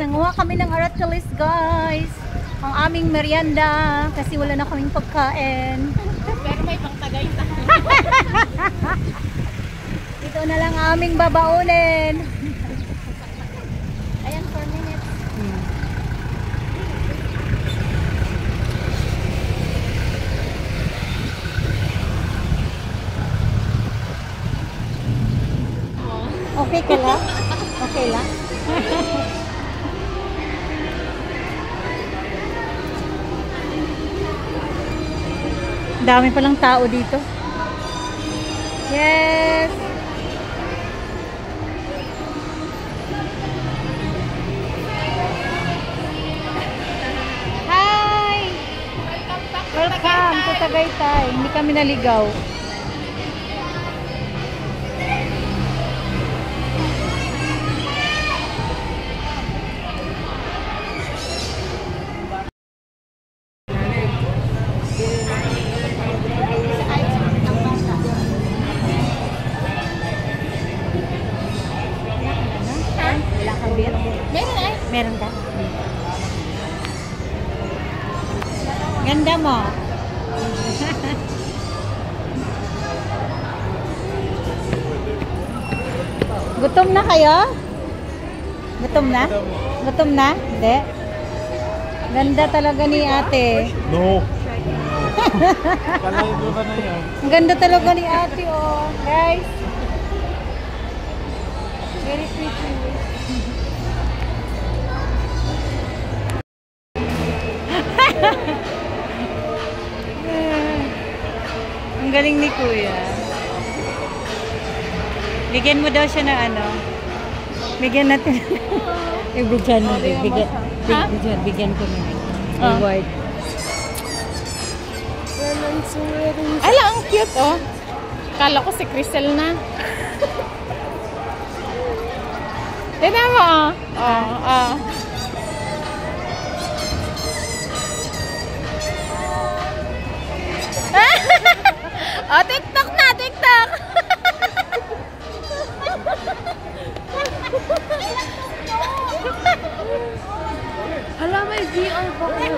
nanguha kami ng aratilis guys. Ang aming merienda kasi wala na kaming pagkain. Pero may pang Tagaytay. Ito na lang aming babaunin. Ayan, 4 minutes. Okay ka lang? Okay lang? Dami palang tao dito. Yes! Hi! Welcome to Tagaytay. Hindi kami naligaw. Meron ka? Ganda mo. Gutom na kayo? Gutom na? Gutom na? Hindi. Ganda talaga ni ate. No. Kalayo ba na yan? Ang ganda talaga ni ate, oh. Guys. Very pretty. Ang galing ni Kuya. Bigyan mo daw siya ng ano. Bigyan natin. Bigyan mo. Bigyan ko na. Reward. Ala, ang cute, oh. Kala ko si Crisel na. Tignan mo, oh. Oh, TikTok na, TikTok! Hala, may VR pa kayo.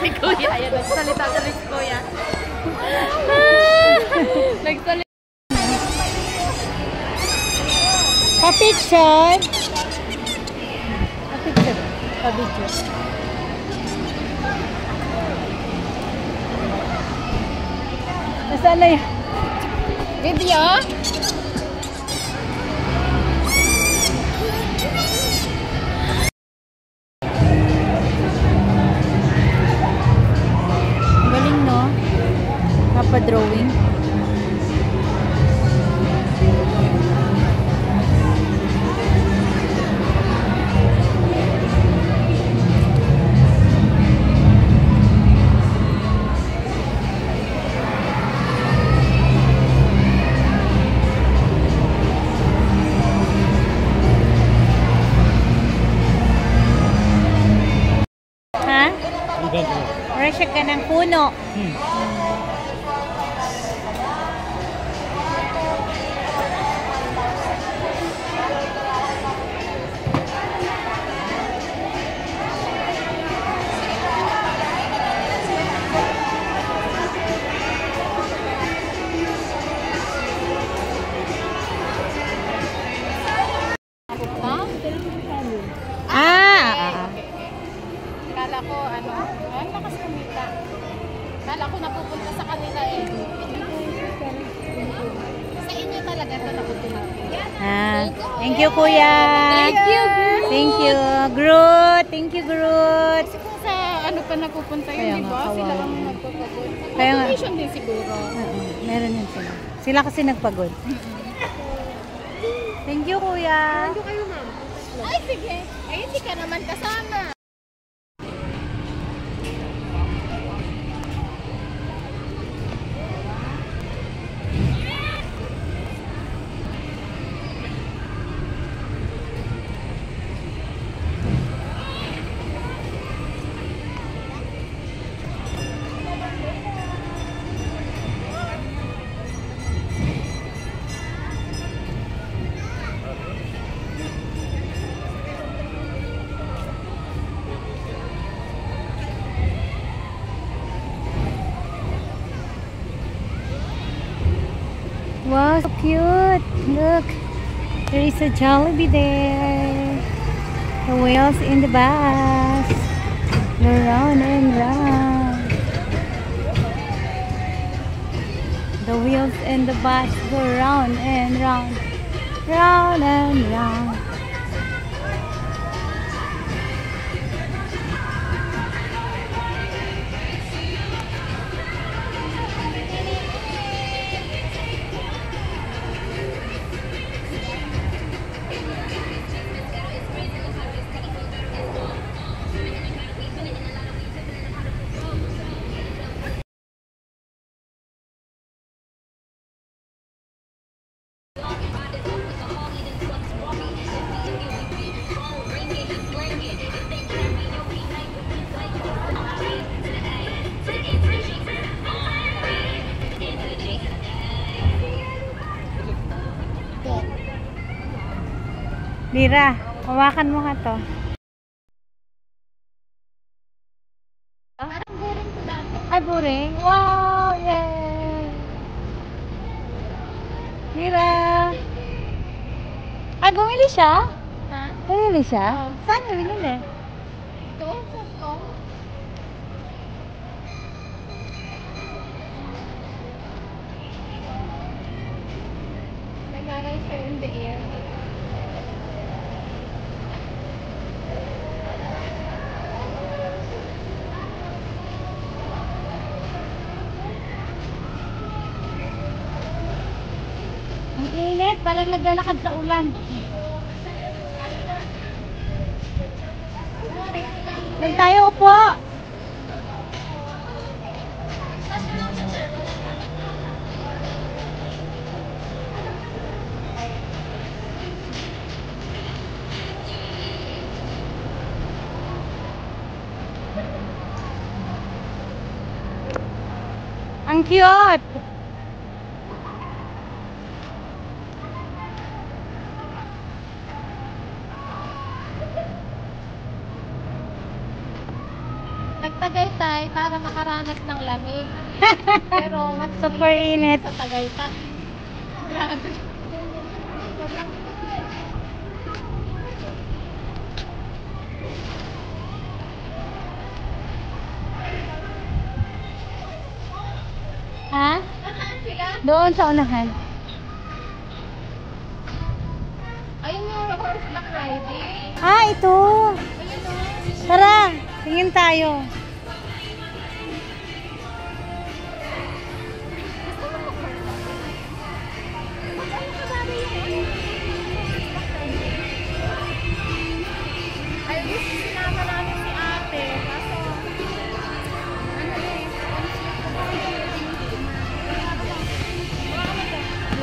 Si Kuya, yan. Nagsalita sa si Kuya. Nagsalita. Pa-picture. Pa-picture. Pa-picture. Nasaan na yan? Video? Galing, no? Napa-drawing. Resya ka ng puno. Kala ko, ay, lakas kumita. Kala ko napupunta sa kanila eh. Sa inyo talaga ito napupunta. Thank you, Kuya. Thank you, Groot. Thank you, Groot. Thank you, Groot. Kasi kung sa ano pa napupunta yun, di ba? Sila ang nagpapagod. Kaya nga. Donation din siguro. Meron yun sila. Sila kasi nagpagod. Thank you, Kuya. Thank you kayo, ma'am. Ay, sige. Ay, hindi ka naman kasama. Wow, so cute. Look, there is a Jollibee there. The wheels in the bus. Go round and round. The wheels in the bus go round and round. Round and round. Lira, hawakan mo nga to. Ay, buring. Wow! Yay! Lira! Ay, bumili siya? Ha? Bumili siya? Oo. Saan bumili? Ito, ito. Nag-aral siya in the air. Ang init, parang naglalakad sa ulan. Doon tayo, upo! Ang cute! Nagtagaytay para makaranas ng lamig. Pero mas Super init. sa Tagaytay. Grabe. Ha? Nasaan sila? Doon sa unahan. Ayun yung horseback riding. Ah, ito! Ayun o. Tara, tingin tayo. Ay, gusto sinama namin si ate. Kaso,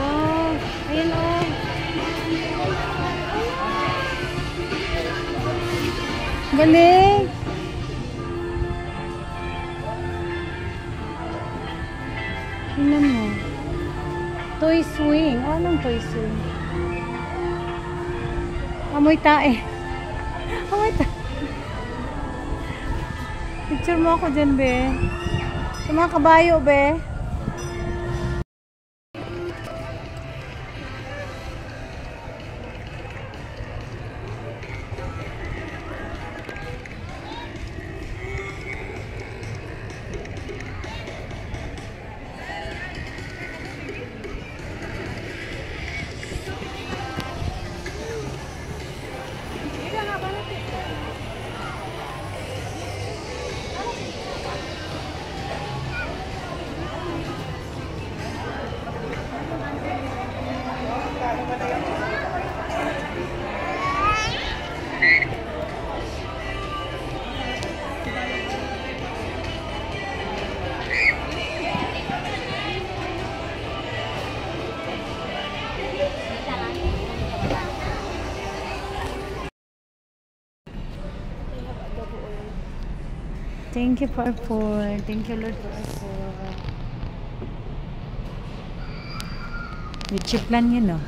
Wow, ayun o. Galing! Tingnan mo. Toy swing. Anong toy swing? Amoy tae. Amoy tae. Picture mo ako dyan, be. Sa mga kabayo, be. Thank you for food. Thank you, Lord, for food. May chip lang yun, no?